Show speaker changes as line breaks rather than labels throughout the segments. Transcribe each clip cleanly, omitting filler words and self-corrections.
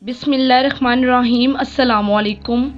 بسم اللہ الرحمن الرحیم۔ السلام علیکم۔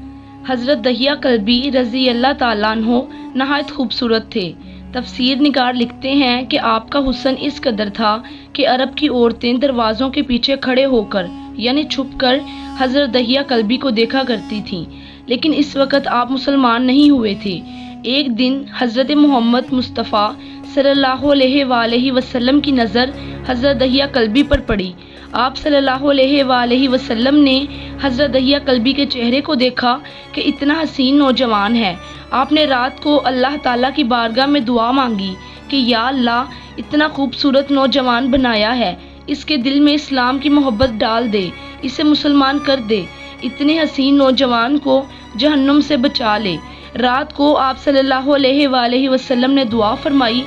حضرت دہیہ کلبی رضی اللہ تعالیٰ عنہ نہایت خوبصورت تھے۔ تفسیر نگار لکھتے ہیں کہ آپ کا حسن اس قدر تھا کہ عرب کی عورتیں دروازوں کے پیچھے کھڑے ہو کر یعنی چھپ کر حضرت دہیہ کلبی کو دیکھا کرتی تھیں، لیکن اس وقت آپ مسلمان نہیں ہوئے تھے۔ ایک دن حضرت محمد مصطفیٰ صلی اللہ علیہ وآلہ وسلم کی نظر حضرت دہیہ کلبی پر پڑی۔ آپ صلی اللہ علیہ وآلہ وسلم نے حضرت دہیہ کلبی کے چہرے کو دیکھا کہ اتنا حسین نوجوان ہے۔ آپ نے رات کو اللہ تعالیٰ کی بارگاہ میں دعا مانگی کہ یا اللہ، اتنا خوبصورت نوجوان بنایا ہے، اس کے دل میں اسلام کی محبت ڈال دے، اسے مسلمان کر دے، اتنے حسین نوجوان کو جہنم سے بچا لے۔ رات کو آپ صلی اللہ علیہ وآلہ وسلم نے دعا فرمائی۔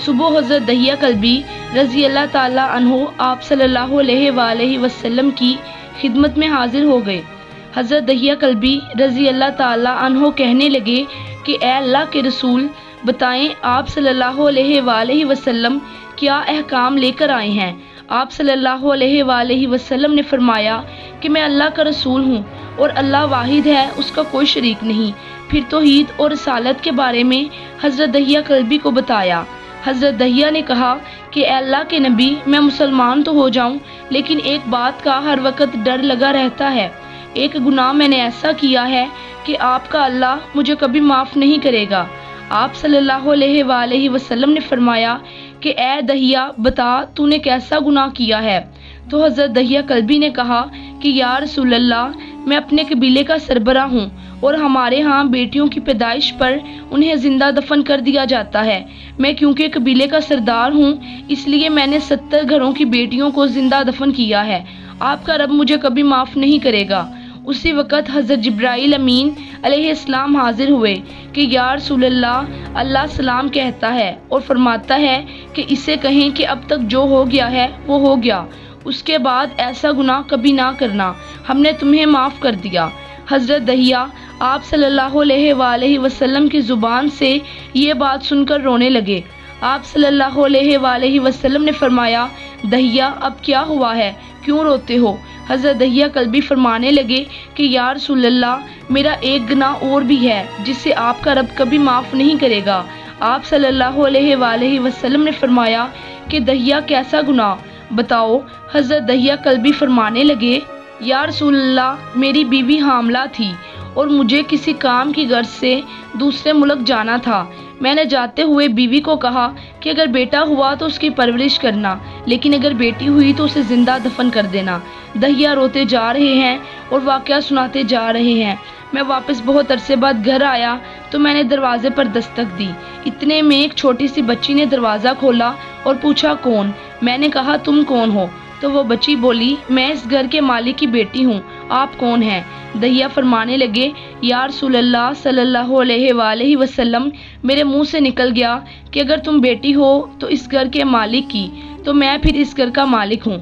صبح حضرت دہیہ کلبی رضی اللہ تعالیٰ عنہ آپ صلی اللہ علیہ وآلہ وسلم کی خدمت میں حاضر ہو گئے۔ حضرت دہیہ کلبی رضی اللہ تعالیٰ عنہ کہنے لگے کہ اے اللہ کے رسول، بتائیں آپ صلی اللہ علیہ وآلہ وسلم کیا احکام لے کر آئے ہیں؟ آپ صلی اللہ علیہ وآلہ وسلم نے فرمایا کہ میں اللہ کا رسول ہوں اور اللہ واحد ہے، اس کا کوئی شریک نہیں۔ پھر توحید اور رسالت کے بارے میں حضرت دہیہ کلبی کو بتایا۔ حضرت دہیہ نے کہا کہ اے اللہ کے نبی، میں مسلمان تو ہو جاؤں، لیکن ایک بات کا ہر وقت ڈر لگا رہتا ہے۔ ایک گناہ میں نے ایسا کیا ہے کہ آپ کا اللہ مجھے کبھی معاف نہیں کرے گا۔ آپ صلی اللہ علیہ وآلہ وسلم نے فرمایا کہ اے دہیہ، بتا تو نے کیسا گناہ کیا ہے؟ تو حضرت دہیہ کلبی نے کہا کہ یا رسول اللہ، میں اپنے قبیلے کا سربراہ ہوں اور ہمارے ہاں بیٹیوں کی پیدائش پر انہیں زندہ دفن کر دیا جاتا ہے۔ میں کیونکہ قبیلے کا سردار ہوں، اس لیے میں نے 70 گھروں کی بیٹیوں کو زندہ دفن کیا ہے۔ آپ کا رب مجھے کبھی معاف نہیں کرے گا۔ اسی وقت حضرت جبرائیل امین علیہ السلام حاضر ہوئے کہ یا رسول اللہ، اللہ سلام کہتا ہے اور فرماتا ہے کہ اسے کہیں کہ اب تک جو ہو گیا ہے وہ ہو گیا، اس کے بعد ایسا گناہ کبھی نہ کرنا، ہم نے تمہیں معاف کر دیا۔ حضرت دہیہ آپ صلی اللہ علیہ وآلہ وسلم کی زبان سے یہ بات سن کر رونے لگے۔ آپ صلی اللہ علیہ وآلہ وسلم نے فرمایا، دہیہ اب کیا ہوا ہے، کیوں روتے ہو؟ حضرت دہیہ کلبی فرمانے لگے کہ یا رسول اللہ، میرا ایک گناہ اور بھی ہے جسے آپ کا رب کبھی معاف نہیں کرے گا۔ آپ صلی اللہ علیہ وآلہ وسلم نے فرمایا کہ دہیہ کیسا گناہ بتاؤ؟ حضرت دہیہ کلبی فرمانے لگے، یا رسول اللہ، میری بیوی حاملہ تھی اور مجھے کسی کام کی غرض سے دوسرے ملک جانا تھا۔ میں نے جاتے ہوئے بیوی کو کہا کہ اگر بیٹا ہوا تو اس کی پرورش کرنا، لیکن اگر بیٹی ہوئی تو اسے زندہ دفن کر دینا۔ دہیہ روتے جا رہے ہیں اور واقعہ سناتے جا رہے ہیں۔ میں واپس بہت عرصے بعد گھر آیا تو میں نے دروازے پر دستک دی۔ اتنے میں ایک چھوٹی سی بچی نے دروازہ کھولا اور پوچھا کون؟ میں نے کہا تم کون ہو؟ تو وہ بچی بولی، میں اس گھر کے مالک کی بیٹی ہوں، آپ کون ہیں؟ دہیہ فرمانے لگے، یا رسول اللہ صلی اللہ علیہ وآلہ وسلم، میرے منہ سے نکل گیا کہ اگر تم بیٹی ہو تو اس گھر کے مالک کی، تو میں پھر اس گھر کا مالک ہوں۔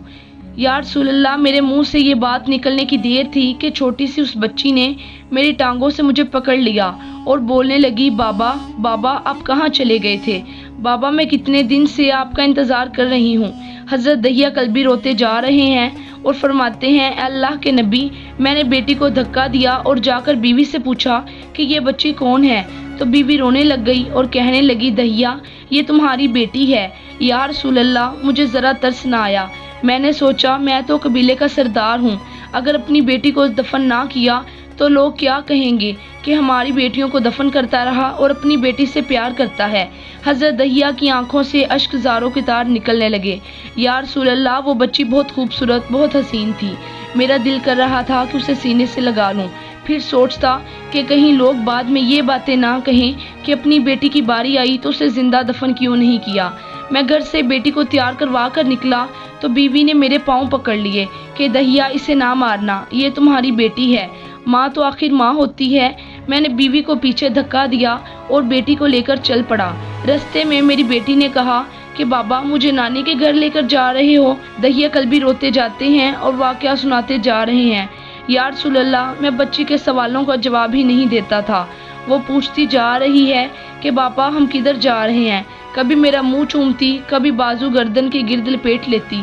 یا رسول اللہ، میرے منہ سے یہ بات نکلنے کی دیر تھی کہ چھوٹی سی اس بچی نے میری ٹانگوں سے مجھے پکڑ لیا اور بولنے لگی، بابا بابا، آپ کہاں چلے گئے تھے؟ بابا، میں کتنے دن سے آپ کا انتظار کر رہی ہوں۔ حضرت دہیہ کلبی روتے جا رہے ہیں اور فرماتے ہیں، اے اللہ کے نبی، میں نے بیٹی کو دھکا دیا اور جا کر بیوی سے پوچھا کہ یہ بچی کون ہے؟ تو بیوی رونے لگ گئی اور کہنے لگی، دہیہ، یہ تمہاری بیٹی ہے۔ یا رسول اللہ، مجھے ذرا ترس نہ آیا۔ میں نے سوچا میں تو قبیلے کا سردار ہوں، اگر اپنی بیٹی کو دفن نہ کیا تو لوگ کیا کہیں گے کہ ہماری بیٹیوں کو دفن کرتا رہا اور اپنی بیٹی سے پیار کرتا ہے۔ حضرت دہیہ کی آنکھوں سے اشک زاروں کی طرح نکلنے لگے۔ یا رسول اللہ، وہ بچی بہت خوبصورت، بہت حسین تھی۔ میرا دل کر رہا تھا کہ اسے سینے سے لگا لوں، پھر سوچتا کہ کہیں لوگ بعد میں یہ باتیں نہ کہیں کہ اپنی بیٹی کی باری آئی تو اسے زندہ دفن کیوں نہیں کیا۔ میں گھر سے بیٹی کو تیار کروا کر نکلا تو بیوی نے میرے پاؤں پکڑ لیے کہ دہیہ، اسے نہ مارنا، یہ تمہاری بیٹی ہے۔ ماں تو آخر ماں ہوتی ہے۔ میں نے بیوی کو پیچھے دھکا دیا اور بیٹی کو لے کر چل پڑا۔ رستے میں میری بیٹی نے کہا کہ بابا، مجھے نانی کے گھر لے کر جا رہے ہو؟ دہیہ کلبی روتے جاتے ہیں اور واقعہ سناتے جا رہے ہیں۔ یا رسول اللہ، میں بچی کے سوالوں کا جواب ہی نہیں دیتا تھا۔ وہ پوچھتی جا رہی ہے کہ بابا، ہم کدھر جا رہے ہیں؟ کبھی میرا منہ چومتی، کبھی بازو گردن کے گرد لپیٹ لیتی،